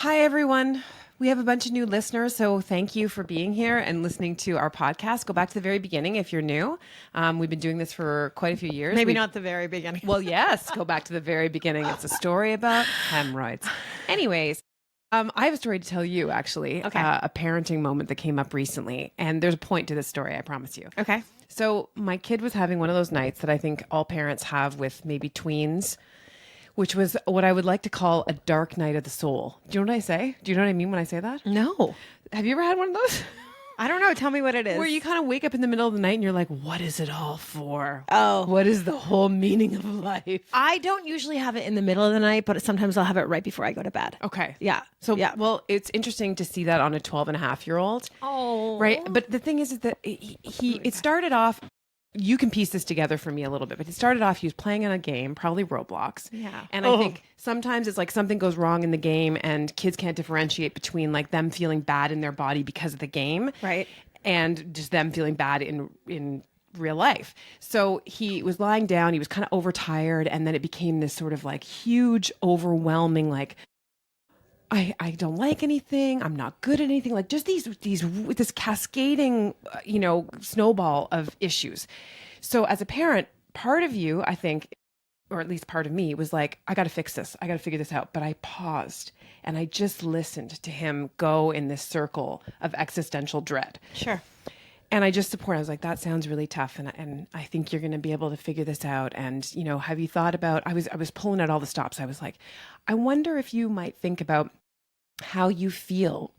Hi, everyone. We have a bunch of new listeners, so thank you for being here and listening to our podcast. Go back to the very beginning if you're new. We've been doing this for quite a few years. Maybe not the very beginning. Well, yes, go back to the very beginning. It's a story about hemorrhoids. Anyways, I have a story to tell you, actually. Okay. A parenting moment that came up recently. And there's a point to this story, I promise you. Okay. So my kid was having one of those nights that I think all parents have with maybe tweens, which was what I would like to call a dark night of the soul. Do you know what I say? Do you know what I mean when I say that? No. Have you ever had one of those? I don't know. Tell me what it is. Where you kind of wake up in the middle of the night and you're like, what is it all for? Oh. What is the whole meaning of life? I don't usually have it in the middle of the night, but sometimes I'll have it right before I go to bed. Okay. Yeah. So, yeah. well, it's interesting to see that on a 12-and-a-half-year-old. Oh. Right. But the thing is that it started off, you can piece this together for me a little bit, but it started off, he was playing on a game, probably Roblox. Yeah. And I think sometimes it's like something goes wrong in the game and kids can't differentiate between like them feeling bad in their body because of the game. Right. And just them feeling bad in real life. So he was lying down, he was kind of overtired, and then it became this sort of like huge, overwhelming, like, I don't like anything. I'm not good at anything. Like just this cascading, snowball of issues. So as a parent, part of you, I think, or at least part of me was like, I got to fix this. I got to figure this out. But I paused and I just listened to him go in this circle of existential dread. Sure. And I just support. I was like, that sounds really tough, and I think you're going to be able to figure this out. And have you thought about? I was pulling out all the stops. I was like, I wonder if you might think about how you feel,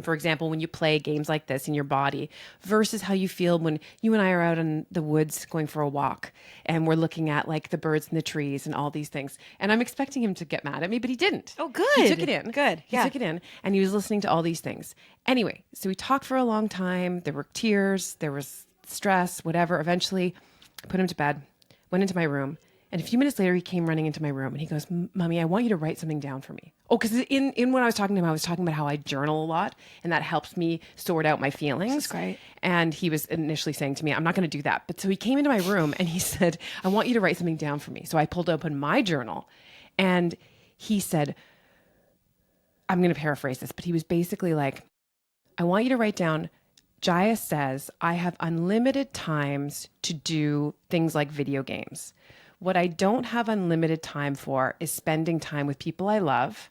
for example, when you play games like this in your body versus how you feel when you and I are out in the woods going for a walk and we're looking at like the birds in the trees and all these things. And I'm expecting him to get mad at me, but he didn't. Oh, good. He took it in. Good. He took it in and he was listening to all these things. Anyway, so we talked for a long time. There were tears, there was stress, whatever. Eventually, I put him to bed, went into my room. And a few minutes later, he came running into my room and he goes, Mommy, I want you to write something down for me. Oh, because in when I was talking to him, I was talking about how I journal a lot and that helps me sort out my feelings. That's great. And he was initially saying to me, I'm not going to do that. But so he came into my room and he said, I want you to write something down for me. So I pulled open my journal and he said, I'm going to paraphrase this, but he was basically like, I want you to write down, Jaya says, I have unlimited times to do things like video games. What I don't have unlimited time for is spending time with people I love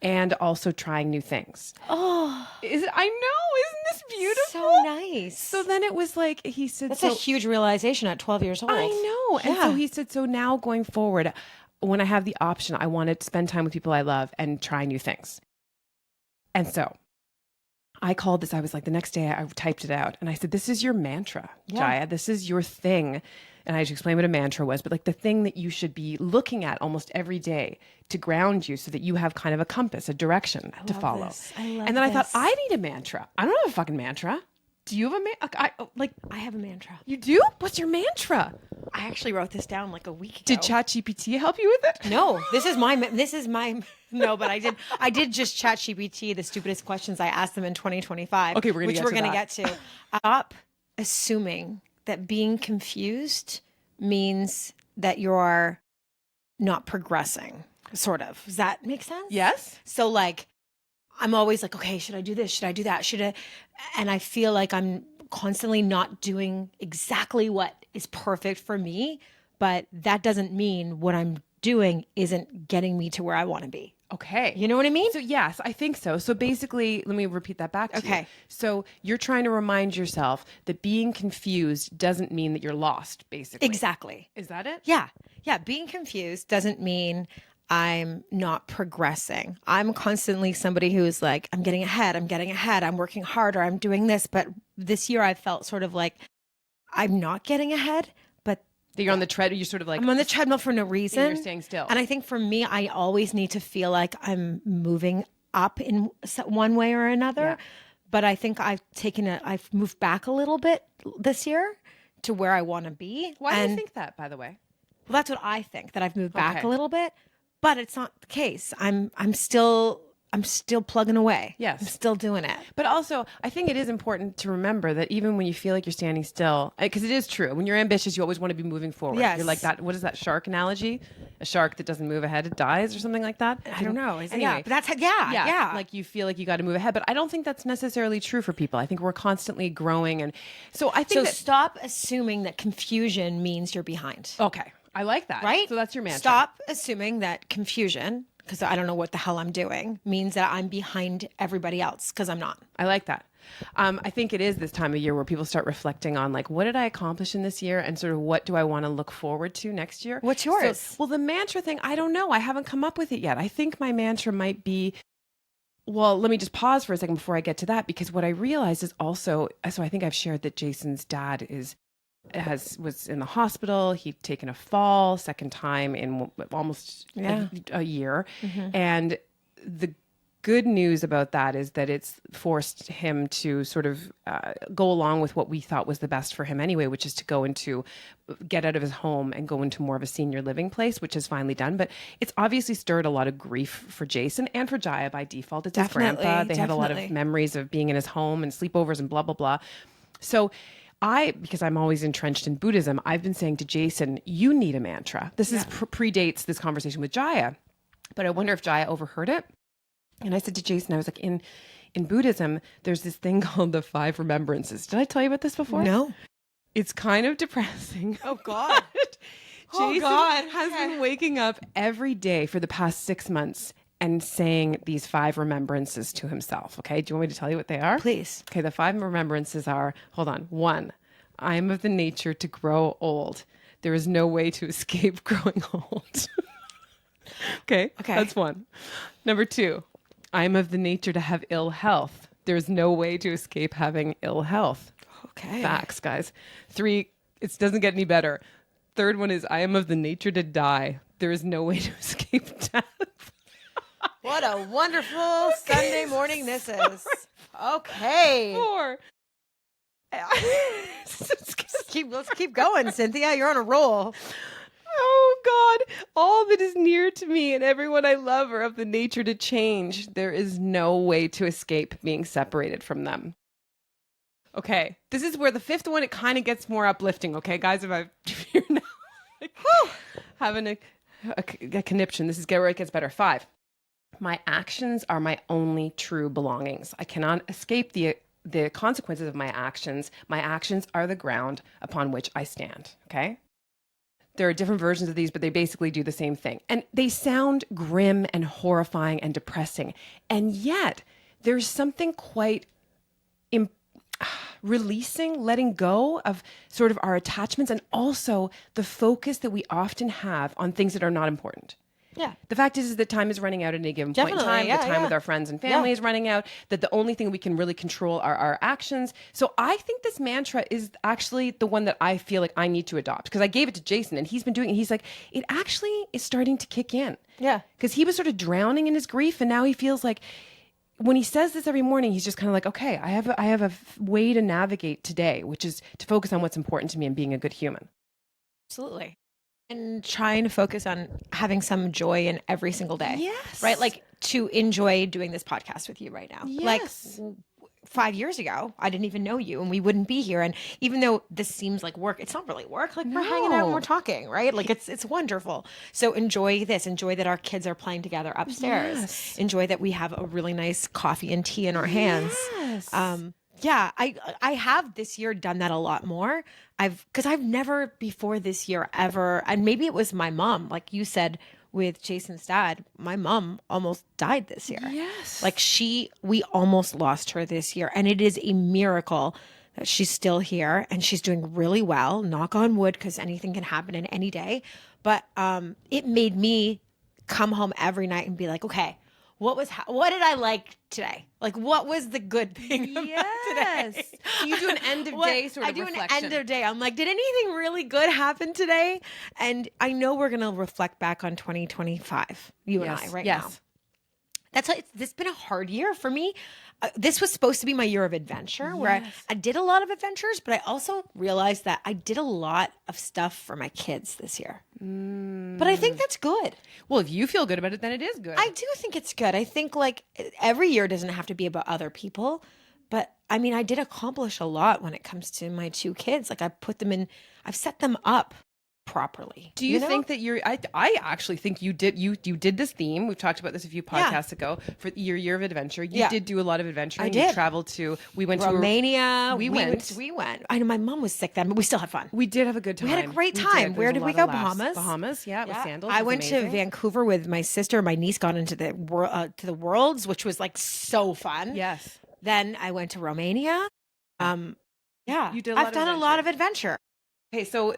and also trying new things. I know. Isn't this beautiful? So nice. So then it was like, he said, That's a huge realization at 12 years old. I know. And so he said, so now going forward, when I have the option, I want to spend time with people I love and try new things. And so I called this, I was like, the next day I typed it out and I said, this is your mantra, Jaya. This is your thing. And I just explained what a mantra was, but like the thing that you should be looking at almost every day to ground you so that you have kind of a compass, a direction to follow. And then I thought, I need a mantra. I don't have a fucking mantra. Do you have a mantra? I have a mantra. You do? What's your mantra? I actually wrote this down like a week ago. Did ChatGPT help you with it? No, this is my no, but I did just ChatGPT the stupidest questions I asked them in 2025. Okay, we're going to get to. Stop assuming that being confused means that you're not progressing, sort of. Does that make sense? Yes. So like, I'm always like, okay, should I do this? Should I do that? And I feel like I'm constantly not doing exactly what is perfect for me, but that doesn't mean what I'm doing isn't getting me to where I want to be. Okay. You know what I mean? So yes, I think so. So basically, let me repeat that back to you. Okay. So you're trying to remind yourself that being confused doesn't mean that you're lost, basically. Exactly. Is that it? Yeah. Yeah. Being confused doesn't mean I'm not progressing. I'm constantly somebody who's like, I'm getting ahead, I'm working harder, I'm doing this. But this year I felt sort of like I'm not getting ahead, but that you're on the treadmill, you're sort of like... I'm on the treadmill for no reason. And you're staying still. And I think for me, I always need to feel like I'm moving up in one way or another. Yeah. But I think I've moved back a little bit this year to where I want to be. Why do you think that, by the way? Well, that's what I think, that I've moved back a little bit, but it's not the case. I'm still I'm still plugging away. Yes. I'm still doing it. But also, I think it is important to remember that even when you feel like you're standing still, because it is true, when you're ambitious, you always want to be moving forward. Yes. You're like that. What is that shark analogy? A shark that doesn't move ahead, it dies or something like that. I don't know. Anyway, Yeah, but that's yeah. Like you feel like you got to move ahead, but I don't think that's necessarily true for people. I think we're constantly growing, and so I think So stop assuming that confusion means you're behind. Okay, I like that. Right? So that's your mantra. Stop assuming that confusion, because I don't know what the hell I'm doing, means that I'm behind everybody else, because I'm not. I like that. I think it is this time of year where people start reflecting on like, what did I accomplish in this year, and sort of what do I want to look forward to next year? What's yours? So, well, the mantra thing, I don't know. I haven't come up with it yet. I think my mantra might be, well, let me just pause for a second before I get to that, because what I realized is also, so I think I've shared that Jason's dad was in the hospital. He'd taken a fall, second time in almost a year. And the good news about that is that it's forced him to sort of go along with what we thought was the best for him anyway, which is to get out of his home and go into more of a senior living place, which is finally done. But it's obviously stirred a lot of grief for Jason and for Jaya by default. It's his grandpa. They had a lot of memories of being in his home and sleepovers and blah, blah, blah. So because I'm always entrenched in Buddhism, I've been saying to Jason, you need a mantra. This is predates this conversation with Jaya, but I wonder if Jaya overheard it. And I said to Jason, I was like, in Buddhism, there's this thing called the 5 remembrances. Did I tell you about this before? No. It's kind of depressing. Oh, God. Jason has been waking up every day for the past 6 months and saying these 5 remembrances to himself. Okay. Do you want me to tell you what they are? Please. Okay. The 5 remembrances are, hold on. 1, I am of the nature to grow old. There is no way to escape growing old. Okay. That's 1. Number 2, I am of the nature to have ill health. There is no way to escape having ill health. Okay. Facts, guys. 3, it doesn't get any better. 3rd one is I am of the nature to die. There is no way to escape death. What a wonderful Sunday morning this is. Okay. 4. Let's keep going, Cynthia. You're on a roll. Oh God, all that is near to me and everyone I love are of the nature to change. There is no way to escape being separated from them. Okay, this is where the 5th one, it kind of gets more uplifting. Okay, guys, if you're now like, having a conniption, this is where it gets better. 5, my actions are my only true belongings. I cannot escape the consequences of my actions. My actions are the ground upon which I stand. Okay. There are different versions of these, but they basically do the same thing. And they sound grim and horrifying and depressing. And yet there's something quite releasing, letting go of sort of our attachments, and also the focus that we often have on things that are not important. Yeah. The fact is that time is running out at any given point in time. Yeah, the time with our friends and family is running out. That the only thing we can really control are our actions. So I think this mantra is actually the one that I feel like I need to adopt, because I gave it to Jason and he's been doing it. He's like, it actually is starting to kick in. Yeah. Because he was sort of drowning in his grief, and now he feels like when he says this every morning, he's just kind of like, okay, I have a way to navigate today, which is to focus on what's important to me and being a good human. Absolutely. And trying to focus on having some joy in every single day. Yes. Right? Like to enjoy doing this podcast with you right now. Yes. Like 5 years ago, I didn't even know you and we wouldn't be here. And even though this seems like work, it's not really work. Like we're hanging out and we're talking, right? Like it's wonderful. So enjoy this. Enjoy that our kids are playing together upstairs. Yes. Enjoy that we have a really nice coffee and tea in our hands. Yes. Yeah, I have this year done that a lot more. Because I've never before this year ever, and maybe it was my mom, like you said with Jason's dad, my mom almost died this year. Yes. Like we almost lost her this year. And it is a miracle that she's still here and she's doing really well, knock on wood, because anything can happen in any day. But it made me come home every night and be like, okay, what did I like today? Like, what was the good thing about today? So you do an end of day sort of reflection. I do an end of day. I'm like, did anything really good happen today? And I know we're going to reflect back on 2025, you and I, right now. That's why this has been a hard year for me. This was supposed to be my year of adventure where I did a lot of adventures, but I also realized that I did a lot of stuff for my kids this year. But I think that's good. Well, if you feel good about it, then it is good. I do think it's good. I think like every year doesn't have to be about other people, but I mean, I did accomplish a lot when it comes to my 2 kids. Like I've set them up properly. Do you think that I actually think you did this theme. We've talked about this a few podcasts ago for your year of adventure. You did do a lot of adventuring. I did. You traveled we went Romania. to we went. I know my mom was sick then, but we still had fun. We did have a good time. We had a great time. Where did we go? Bahamas. Bahamas, yeah, with sandals. I went to Vancouver with my sister. My niece got into the Worlds, which was like so fun. Yes. Then I went to Romania. You did. I've done a lot of adventure. Okay, so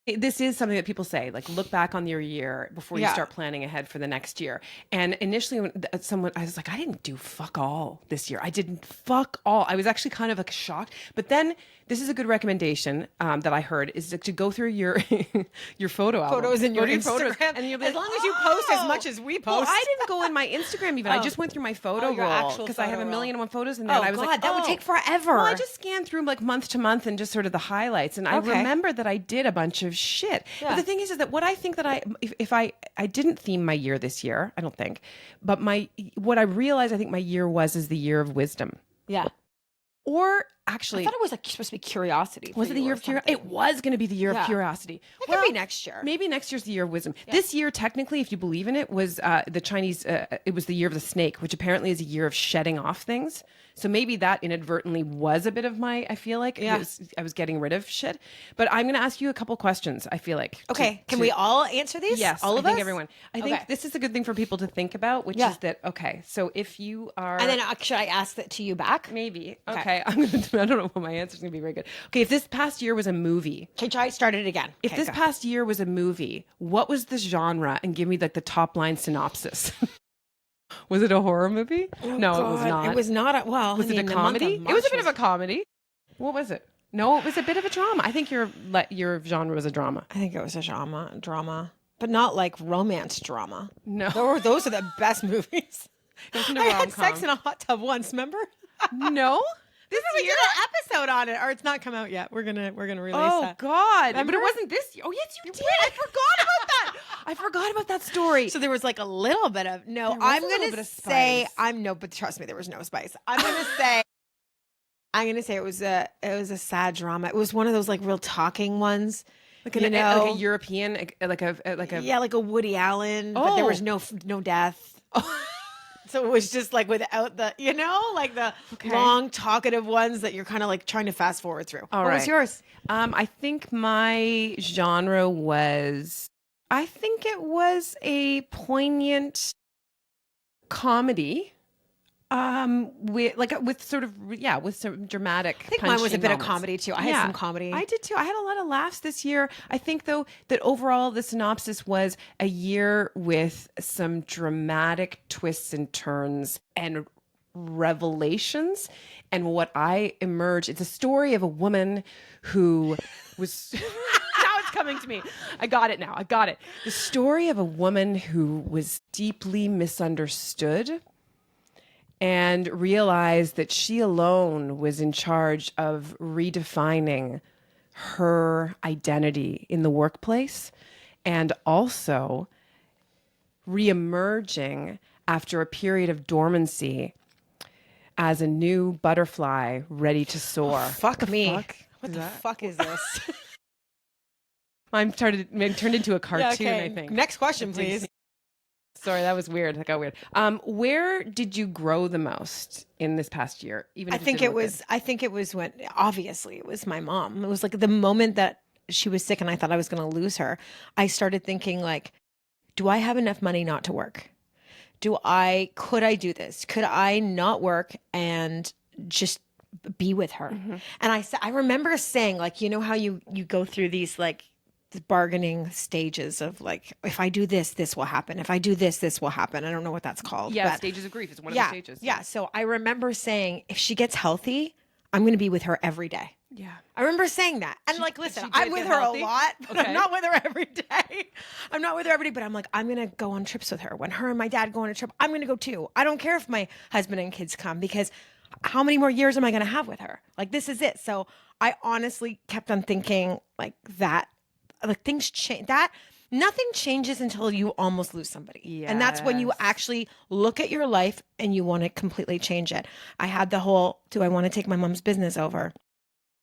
this is something that people say, like, look back on your year before you start planning ahead for the next year. And initially, when I was like, I didn't do fuck all this year. I didn't fuck all. I was actually kind of like shocked. But then this is a good recommendation that I heard is to go through your your photo album. Photos in your Instagram. Photos, and you'll be as long as you post as much as we post. Well, I didn't go in my Instagram even. I just went through my photo roll because I have 1,000,001 photos in there. And I was like, that would take forever. Well, I just scanned through like month to month and just sort of the highlights. And I remember that I did a bunch of shit. But the thing is that what I think that if I didn't theme my year this year, I don't think, but what I realized I think my year is the year of wisdom. Yeah. Or actually, I thought it was like supposed to be curiosity. Was it the year of curiosity? It was going to be the year of curiosity. It could be next year. Maybe next year's the year of wisdom. Yeah. This year, technically, if you believe in it, was the Chinese. It was the year of the snake, which apparently is a year of shedding off things. So maybe that inadvertently was a bit of I feel like I was getting rid of shit. But I'm going to ask you a couple questions, I feel like. Okay. Can we all answer these? Yes. All of us? I think everyone. I think this is a good thing for people to think about, which is that, okay, so if you are. And then should I ask that to you back? Maybe. Okay. I don't know what my answer's going to be very good. Okay. If this past year was a movie. Okay, try start it again. If this past year was a movie, what was the genre? And give me like the top line synopsis. Was it a horror movie? Oh, no, God. It was not. It was not. Was it a comedy? It was a bit of a comedy. What was it? No, it was a bit of a drama. I think your genre was a drama. I think it was a drama, but not like romance drama. No, those are the best movies. I had sex in a hot tub once. Remember? No. This is we did an episode on it, or it's not come out yet. We're gonna release that. Oh God! Remember? But it wasn't this year. Oh yes, you did. I forgot about that. I forgot about that story. So there was like a little bit of I'm gonna say but trust me, there was no spice. I'm gonna say it was a sad drama. It was one of those like real talking ones. Like a European, like a Woody Allen, but there was no death. Oh. So it was just like without the, like the long talkative ones that you're kind of like trying to fast forward through. What was yours? I think my genre was, a poignant comedy. With some dramatic. I think mine was a bit of comedy too. I had some comedy. I did too. I had a lot of laughs this year. I think though that overall the synopsis was a year with some dramatic twists and turns and revelations. And what it's a story of a woman who was now it's coming to me. I got it now. I got it. The story of a woman who was deeply misunderstood and realized that she alone was in charge of redefining her identity in the workplace and also reemerging after a period of dormancy as a new butterfly ready to soar. Oh, fuck me. What the fuck is this? I'm turned into a cartoon, I think. Next question, please. Sorry, that was weird. That got weird. Where did you grow the most in this past year? I think it was when, obviously, it was my mom. It was like the moment that she was sick and I thought I was going to lose her. I started thinking like, do I have enough money not to work? Could I do this? Could I not work and just be with her? Mm-hmm. And I remember saying like, how you go through these like, the bargaining stages of like, if I do this, this will happen. If I do this, this will happen. I don't know what that's called. Yeah, stages of grief is one of the stages. Yeah. So I remember saying, if she gets healthy, I'm going to be with her every day. Yeah. I remember saying that. And like, listen, she I'm did with get her healthy? a lot, but Okay. I'm not with her every day. I'm not with her every day, but I'm like, I'm going to go on trips with her. When her and my dad go on a trip, I'm going to go too. I don't care if my husband and kids come, because how many more years am I going to have with her? Like, this is it. So I honestly kept on thinking like that, like things change, that nothing changes until you almost lose somebody. And that's when you Yes. actually look at your life and you want to completely change it. I had the whole, do I want to take my mom's business over?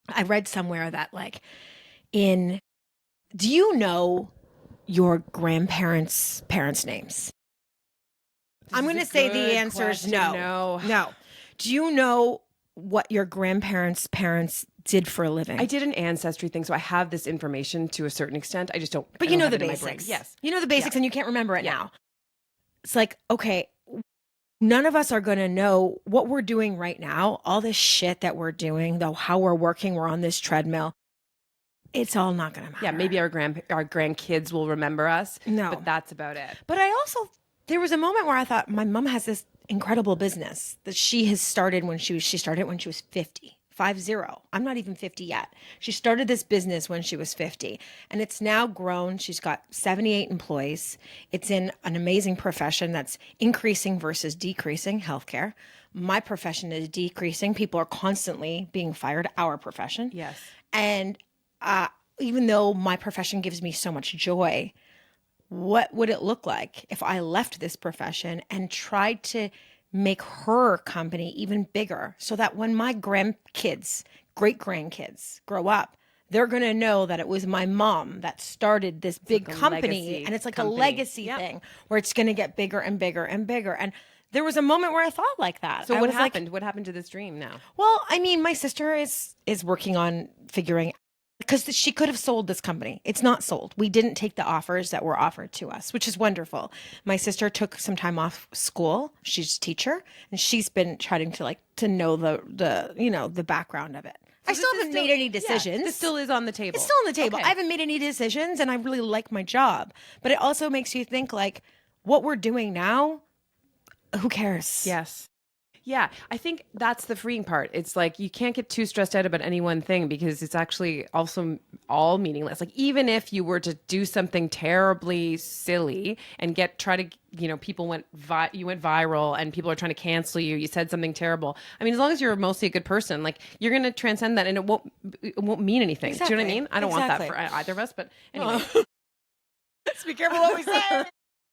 I read somewhere that like do you know your grandparents' parents' names? I'm is going a to say the good answer is question. no. No. No. Do you know what your grandparents' parents did for a living? I did an ancestry thing, so I have this information to a certain extent. I just don't. But I you don't know have the it in my brain. basics. Yes. You know the basics, Yeah. and you can't remember it Yeah. now. It's like, okay, none of us are going to know what we're doing right now. All this shit that we're doing, though, how we're working, we're on this treadmill. It's all not going to matter. Yeah, maybe our grandkids will remember us. No. But that's about it. But I also, there was a moment where I thought, my mom has this incredible business that she has started she started when she was 50. 50. I'm not even 50 yet. She started this business when she was 50, and it's now grown. She's got 78 employees. It's in an amazing profession that's increasing versus decreasing, healthcare. My profession is decreasing. People are constantly being fired, our profession. Yes. And even though my profession gives me so much joy, what would it look like if I left this profession and tried to make her company even bigger, so that when my grandkids, great grandkids grow up, they're going to know that it was my mom that started this big like a company, legacy and it's like company. a legacy Yep. thing where it's going to get bigger and bigger and bigger. And there was a moment where I thought like that. So I what was like, happened? What happened to this dream now? well, I mean, my sister is working on figuring, because she could have sold this company. It's not sold. We didn't take the offers that were offered to us, which is wonderful. My sister took some time off school. She's a teacher, and she's been trying to know the background of it. I still haven't made any decisions. This still is on the table. It's still on the table. Okay. I haven't made any decisions, and I really like my job. But it also makes you think, like, what we're doing now, who cares? Yes. Yeah, I think that's the freeing part. It's like you can't get too stressed out about any one thing, because it's actually also all meaningless. Like, even if you were to do something terribly silly and people you went viral and people are trying to cancel you. You said something terrible. I mean, as long as you're mostly a good person, like, you're going to transcend that, and it won't mean anything. Exactly. Do you know what I mean? I don't want that Exactly. for either of us, but anyway. Let's be careful what we say.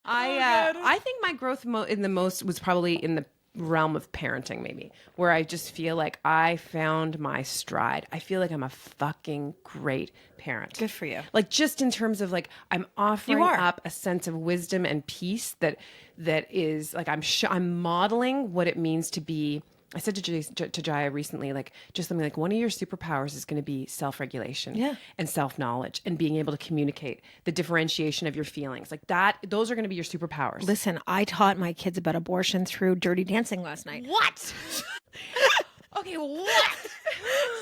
I think my growth was probably in the realm of parenting, maybe, where I just feel like I found my stride. I feel like I'm a fucking great parent. Good for you. Like, just in terms of, like, I'm offering are. up a sense of wisdom and peace that is like, I'm modeling what it means to be. I said to Jaya recently, like, just something like, one of your superpowers is going to be self-regulation and self-knowledge and being able to communicate the differentiation of your feelings. Like that, those are going to be your superpowers. Listen, I taught my kids about abortion through Dirty Dancing last night. What? Okay, what?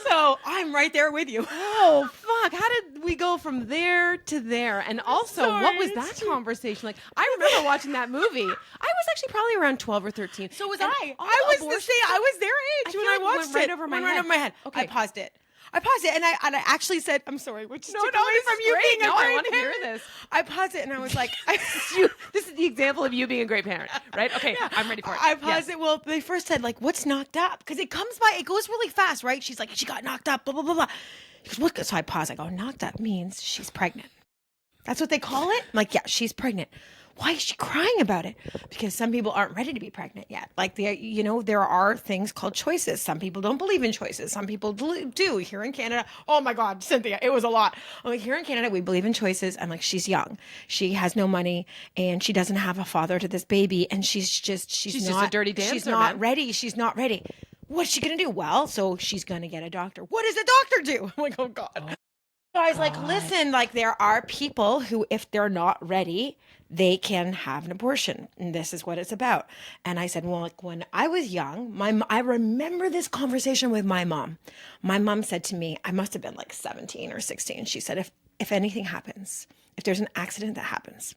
So I'm right there with you. Oh, fuck. How did we go from there to there? And also, what was that conversation like? I remember watching that movie. I was actually probably around 12 or 13. So was And I. all I the was the same. I was their age when feel I like it watched went right it. over my Went right head. over my head. Okay. I paused it, and I actually said, "I'm sorry," which took away this from is you great. being a No, I great wanna hear parent. this. I paused it, and I was like, This is the example of you being a great parent, right? Okay, I'm ready for it. I paused Yes. it. Well, they first said, like, what's knocked up? Because it comes by, it goes really fast, right? She's like, she got knocked up, blah, blah, blah, blah. He goes, what? So I pause. I go, knocked up means she's pregnant. That's what they call it? I'm like, yeah, she's pregnant. Why is she crying about it? Because some people aren't ready to be pregnant yet. Like, there are things called choices. Some people don't believe in choices. Some people do. Here in Canada, oh my God, Cynthia, it was a lot. I'm like, here in Canada, we believe in choices. I'm like, she's young. She has no money, and she doesn't have a father to this baby. And she's just a dirty dancer, She's not man. ready. She's not ready. What's she going to do? Well, so she's going to get a doctor. What does a doctor do? I'm like, oh God. Guys, like, listen, like, there are people who, if they're not ready, they can have an abortion. And this is what it's about. And I said, well, like, when I was young, I remember this conversation with my mom. My mom said to me, I must have been like 17 or 16. She said, if anything happens, if there's an accident that happens,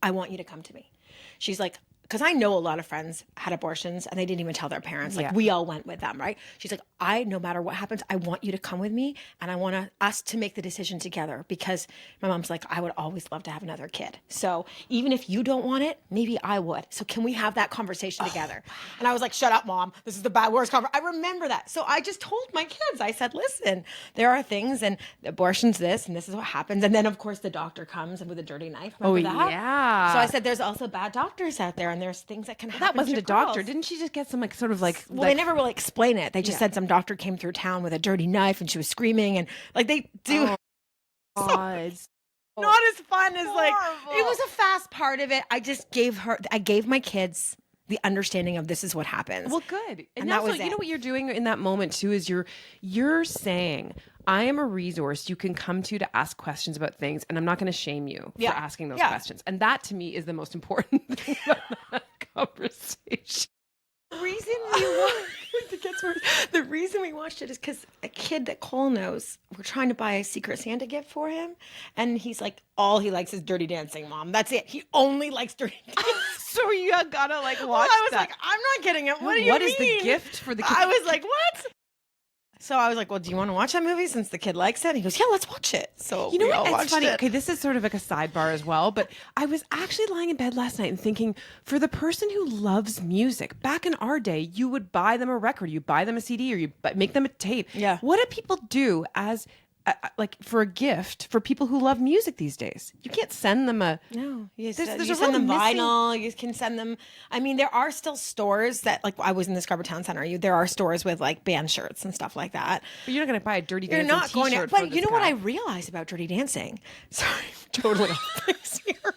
I want you to come to me. She's like, because I know a lot of friends had abortions and they didn't even tell their parents. Like, Yeah. we all went with them, right? She's like, no matter what happens, I want you to come with me, and I want us to make the decision together, because my mom's like, I would always love to have another kid. So even if you don't want it, maybe I would. So can we have that conversation together? And I was like, shut up, Mom. This is the worst conversation. I remember that. So I just told my kids, I said, listen, there are things, and abortion's this, and this is what happens. And then, of course, the doctor comes and with a dirty knife. Remember that? yeah. So I said, there's also bad doctors out there, and there's things that can happen. That wasn't to a doctor. girls. Didn't she just get some like sort of like? Well, they never really explain it. They just said some doctor came through town with a dirty knife and she was screaming, and like they do. God. Not as fun as like Horrible. it was a fast part of it. I gave my kids the understanding of this is what happens. Well, good. And also, that was you it. know what you're doing in that moment too is you're saying, I am a resource you can come to ask questions about things, and I'm not going to shame you for asking those questions. And that to me is the most important thing about that conversation. The reason we watched it is because a kid that Cole knows, we're trying to buy a Secret Santa gift for him, and he's like, all he likes is Dirty Dancing, Mom. That's it. He only likes Dirty Dancing. So you gotta like watch. Well, I was that. like, I'm not getting it. What do you What mean? is the gift for the kid? I was like, what? So I was like, well, do you want to watch that movie since the kid likes it? And he goes, yeah, let's watch it. So You know we all what? It's watched funny. it. Okay, this is sort of like a sidebar as well, but I was actually lying in bed last night and thinking, for the person who loves music, back in our day, you would buy them a record, you buy them a CD, or you make them a tape. Yeah. What do people do as like for a gift for people who love music these days? You can't send them a No, you There's you a send them real missing- vinyl. You can send them. I mean, there are still stores that, like, I was in the Scarborough Town Center. There are stores with like band shirts and stuff like that. But you're not going to buy a Dirty You're Dancing not going to. t-shirt for But this you know what guy. I realized about Dirty Dancing? Sorry, totally off base here.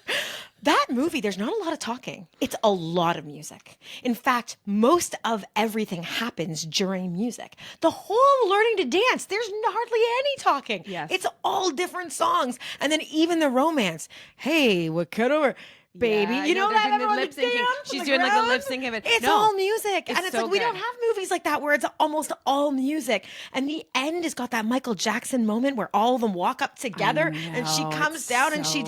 That movie, there's not a lot of talking. It's a lot of music. In fact, most of everything happens during music. The whole learning to dance, there's hardly any talking. Yes. It's all different songs. And then even the romance. Hey, what kind of baby? Yeah, you know they're that doing the everyone lip would syncing. dance on She's the doing like the ground? lip sync of it. It's No. all music. It's And it's so like, we don't good. have movies like that where it's almost all music. And the end has got that Michael Jackson moment where all of them walk up together and she know, comes it's down and so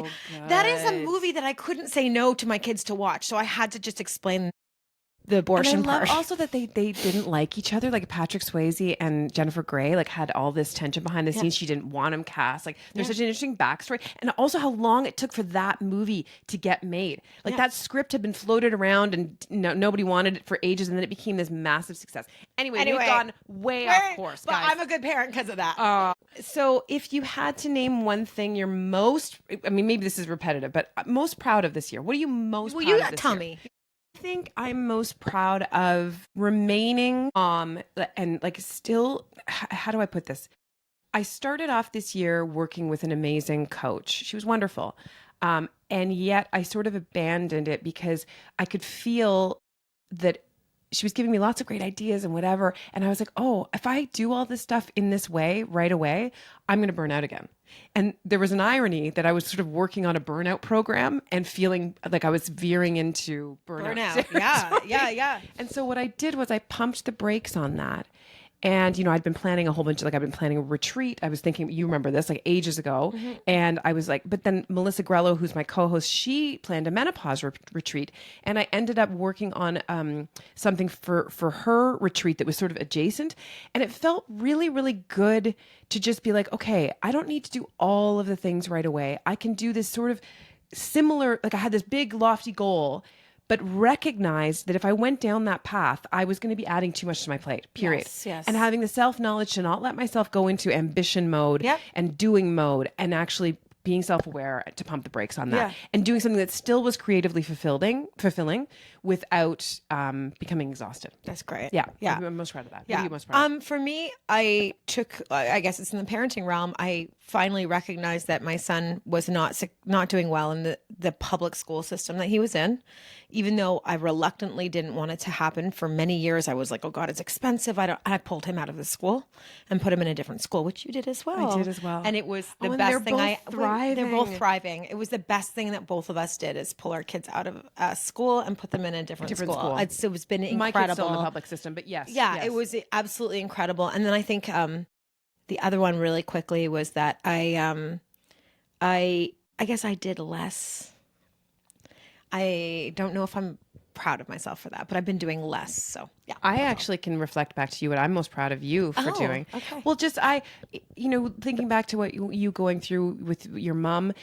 that is a good. movie that I couldn't say no to my kids to watch. So I had to just explain the And I abortion love part. also that they didn't like each other. Like Patrick Swayze and Jennifer Grey like had all this tension behind the scenes. She didn't want him cast. Like there's such an interesting backstory, and also how long it took for that movie to get made. Like that script had been floated around and nobody wanted it for ages, and then it became this massive success. Anyway, we've gone way off course, but guys. I'm a good parent because of that. So if you had to name one thing you're most, I mean, maybe this is repetitive, but most proud of this year, what are you most Well, proud you of this tell year? me. I think I'm most proud of remaining and like still how do I put this? I started off this year working with an amazing coach. She was wonderful. And yet I sort of abandoned it because I could feel that she was giving me lots of great ideas and whatever. And I was like, oh, if I do all this stuff in this way right away, I'm going to burn out again. And there was an irony that I was sort of working on a burnout program and feeling like I was veering into burnout. Yeah. And so what I did was I pumped the brakes on that. And, I'd been planning a whole bunch I've been planning a retreat. I was thinking, you remember this, like ages ago. Mm-hmm. And I was like, but then Melissa Grello, who's my co-host, she planned a menopause retreat. And I ended up working on something for her retreat that was sort of adjacent. And it felt really, really good to just be like, okay, I don't need to do all of the things right away. I can do this sort of similar, like I had this big lofty goal, but recognized that if I went down that path, I was going to be adding too much to my plate, period. Yes. And having the self-knowledge to not let myself go into ambition mode and doing mode and actually being self-aware to pump the brakes on that and doing something that still was creatively fulfilling without becoming exhausted. That's great. Yeah. Yeah. I'm most proud of that. Yeah. What are you most proud of? For me, I guess it's in the parenting realm. I finally recognized that my son was not doing well in the public school system that he was in. Even though I reluctantly didn't want it to happen for many years, I was like, oh God, it's expensive. I pulled him out of the school and put him in a different school, which you did as well. I did as well. And it was the and best they're thing. both thriving. They're both thriving. It was the best thing that both of us did is pull our kids out of school and put them in a different school. It was been incredible. My kid's still in the public system, but yes. Yeah, yes. it was absolutely incredible. And then I think the other one really quickly was that I guess I did less. I don't know if I'm proud of myself for that, but I've been doing less. So yeah. I actually can reflect back to you what I'm most proud of you for doing. Okay. Well, just thinking back to what you going through with your mom,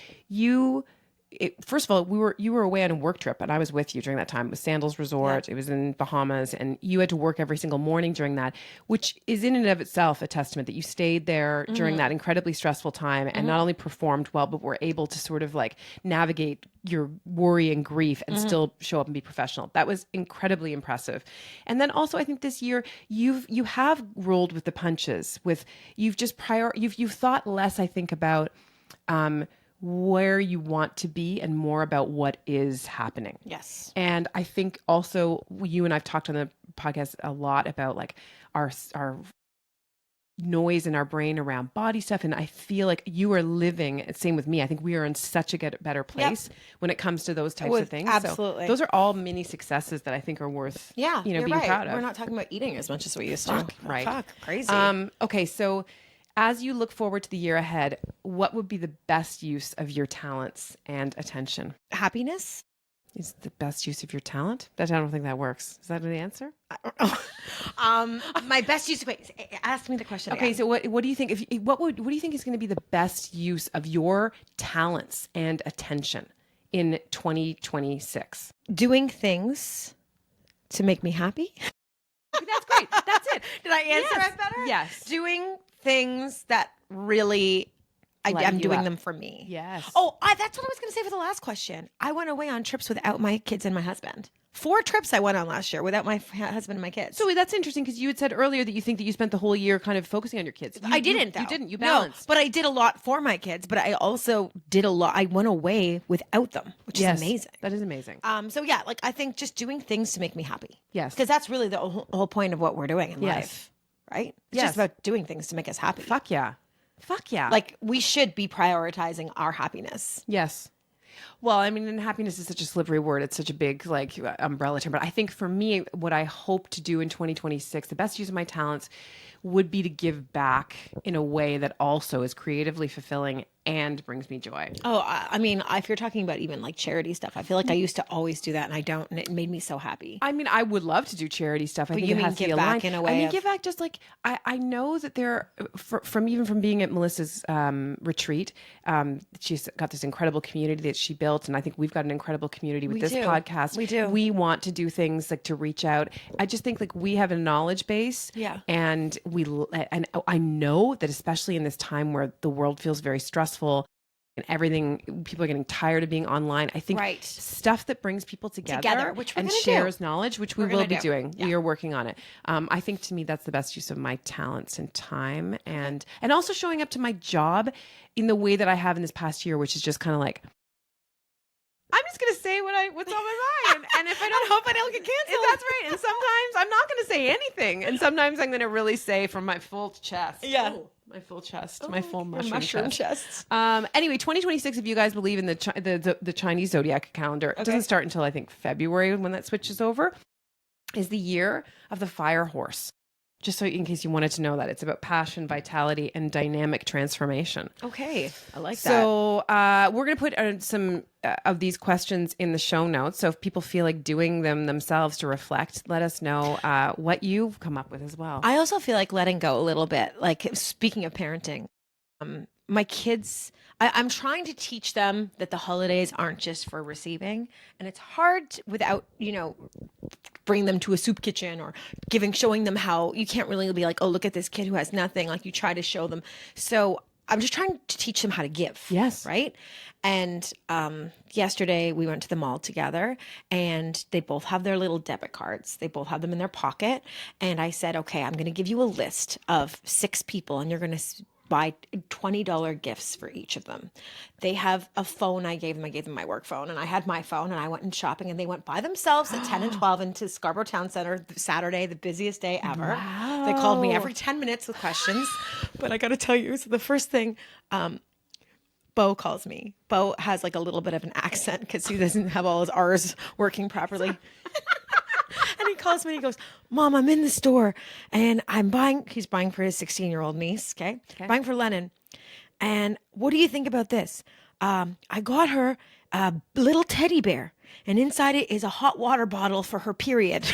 first of all, you were away on a work trip, and I was with you during that time. It was Sandals Resort. It was in Bahamas, and you had to work every single morning during that, which is in and of itself a testament that you stayed there during that incredibly stressful time and not only performed well, but were able to sort of like navigate your worry and grief and still show up and be professional. That was incredibly impressive. And then also, I think this year you have rolled with the punches. You've just you've thought less, I think, about where you want to be and more about what is happening. Yes. And I think also you and I've talked on the podcast a lot about like our noise in our brain around body stuff. And I feel like you are living, same with me. I think we are in such a better place when it comes to those types of things. Absolutely. So those are all mini successes that I think are worth, being proud of. We're not talking about eating as much as we used to. Right. Fuck, crazy. Okay. So as you look forward to the year ahead, what would be the best use of your talents and attention? Happiness is the best use of your talent? I don't think that works. Is that the answer? I don't know. My best use. Wait, ask me the question. Okay, again. so what do you think? What do you think is going to be the best use of your talents and attention in 2026? Doing things to make me happy. That's great. That's it. Did I answer it better? Yes. Doing things that really I'm doing them for me. Yes. Oh, that's what I was going to say for the last question. I went away on trips without my kids and my husband. 4 trips I went on last year without my husband and my kids. So that's interesting because you had said earlier that you think that you spent the whole year kind of focusing on your kids. I didn't, though. You didn't. You balanced. No, but I did a lot for my kids, but I also did a lot. I went away without them, which is amazing. That is amazing. So yeah, like I think just doing things to make me happy. Yes. Because that's really the whole point of what we're doing in life, right? It's just about doing things to make us happy. Fuck yeah. Fuck yeah. Like we should be prioritizing our happiness. Yes. Well, I mean, and happiness is such a slippery word. It's such a big like umbrella term. But I think for me, what I hope to do in 2026, the best use of my talents would be to give back in a way that also is creatively fulfilling and brings me joy. Oh, I mean, if you're talking about even like charity stuff, I feel like I used to always do that and I don't, and it made me so happy. I mean, I would love to do charity stuff. I think you it mean has to be give back aligned. in a way I mean, of- give back just like, I know that there, from being at Melissa's retreat, she's got this incredible community that she built. And I think we've got an incredible community with this podcast. We do. We want to do things like to reach out. I just think like we have a knowledge base. Yeah. And I know that especially in this time where the world feels very stressful, and everything, people are getting tired of being online. I think stuff that brings people together which we're and gonna shares do. knowledge, which We're we will gonna be do. doing. Yeah. We are working on it. I think to me that's the best use of my talents and time, and also showing up to my job in the way that I have in this past year, which is just kind of like, I'm just gonna say what's on my mind, and if I don't hope I don't get canceled. That's right. And sometimes I'm not gonna say anything, and sometimes I'm gonna really say from my full chest. Yeah. Oh, my full chest, my full mushroom chest. Anyway, 2026, if you guys believe in the Chinese zodiac calendar, it doesn't start until I think February when that switches over, is the year of the fire horse. Just so in case you wanted to know that, it's about passion, vitality, and dynamic transformation. Okay, I like that. So we're going to put some of these questions in the show notes. So if people feel like doing them themselves to reflect, let us know what you've come up with as well. I also feel like letting go a little bit. Like speaking of parenting, my kids, I'm trying to teach them that the holidays aren't just for receiving, and it's hard without, bring them to a soup kitchen or showing them how you can't really be like, oh, look at this kid who has nothing. Like you try to show them. So I'm just trying to teach them how to give. Yes. Right. And yesterday we went to the mall together and they both have their little debit cards. They both have them in their pocket. And I said, okay, I'm going to give you a list of 6 people and you're going to buy $20 gifts for each of them. They have a phone I gave them. I gave them my work phone and I had my phone and I went in shopping and they went by themselves at 10 and 12 into Scarborough Town Center Saturday, the busiest day ever. Wow. They called me every 10 minutes with questions. But I got to tell you, so the first thing, Bo calls me. Bo has like a little bit of an accent because he doesn't have all his R's working properly. And he calls me and he goes, Mom, I'm in the store and he's buying for his 16-year-old niece. Okay. Buying for Lennon. And what do you think about this? I got her a little teddy bear and inside it is a hot water bottle for her period.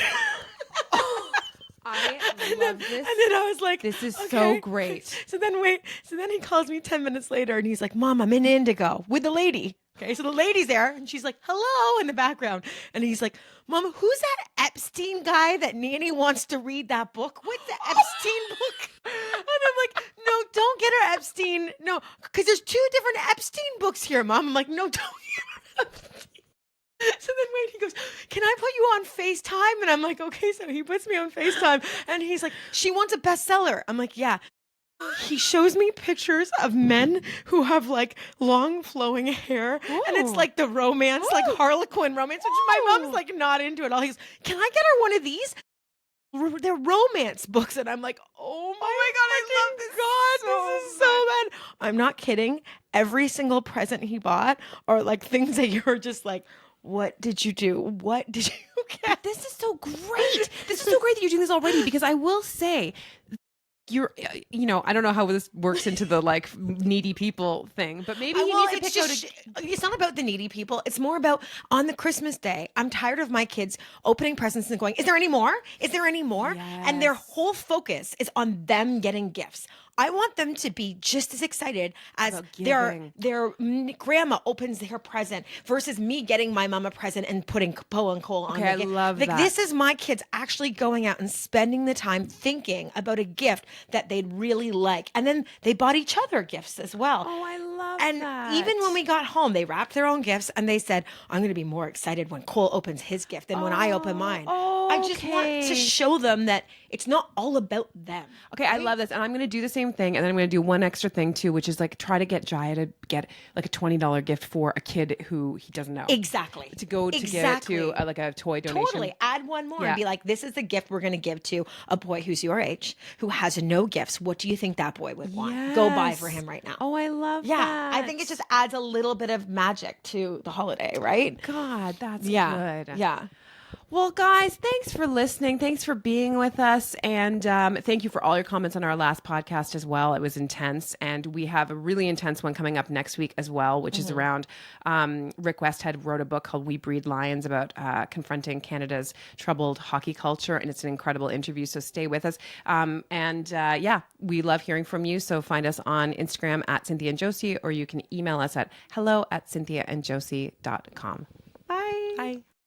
I love this. And then I was like, this is okay. so great. So then he calls me 10 minutes later and he's like, Mom, I'm in Indigo with the lady. Okay, so the lady's there and she's like, hello in the background. And he's like, Mom, who's that Epstein guy that Nanny wants to read that book? What's the Epstein book? And I'm like, no, don't get her Epstein. No, because there's 2 different Epstein books here, Mom. I'm like, no, don't get her Epstein. So then he goes, can I put you on FaceTime? And I'm like, okay. So he puts me on FaceTime and he's like, she wants a bestseller. I'm like, yeah. He shows me pictures of men who have like long flowing hair. And it's like the romance, like Harlequin romance, which my mom's like not into it all. He goes, can I get her one of these? They're romance books. And I'm like, oh my God, I love this. God, this is so bad. I'm not kidding. Every single present he bought are like things that you're just like, what did you do? What did you get? This is so great. This is so great that you're doing this already, because I will say, I don't know how this works into the like needy people thing, but maybe he needs to pick out it's not about the needy people. It's more about on the Christmas day, I'm tired of my kids opening presents and going, is there any more? Is there any more? Yes. And their whole focus is on them getting gifts. I want them to be just as excited as their grandma opens her present versus me getting my mom a present and putting Poe and Cole on the gift. I love like, that. This is my kids actually going out and spending the time thinking about a gift that they'd really like. And then they bought each other gifts as well. Oh, I love and that. even when we got home, they wrapped their own gifts and they said, I'm going to be more excited when Cole opens his gift than when I open mine. I just want to show them that it's not all about them. Okay, right? I love this. And I'm going to do the same thing. And then I'm going to do one extra thing too, which is like try to get Jaya to get like a $20 gift for a kid who he doesn't know. Exactly. To go to get to like a toy donation. Totally. Add one more and be like, this is the gift we're going to give to a boy who's your age, who has no gifts. What do you think that boy would want? Yes. Go buy for him right now. Oh, I love that. Yeah. I think it just adds a little bit of magic to the holiday, right? God, that's good. Yeah. Well, guys, thanks for listening. Thanks for being with us. And thank you for all your comments on our last podcast as well. It was intense. And we have a really intense one coming up next week as well, which is around Rick Westhead wrote a book called We Breed Lions about confronting Canada's troubled hockey culture. And it's an incredible interview. So stay with us. We love hearing from you. So find us on Instagram at Cynthia and Josie, or you can email us at hello@cynthiaandjosie.com. Bye. Bye.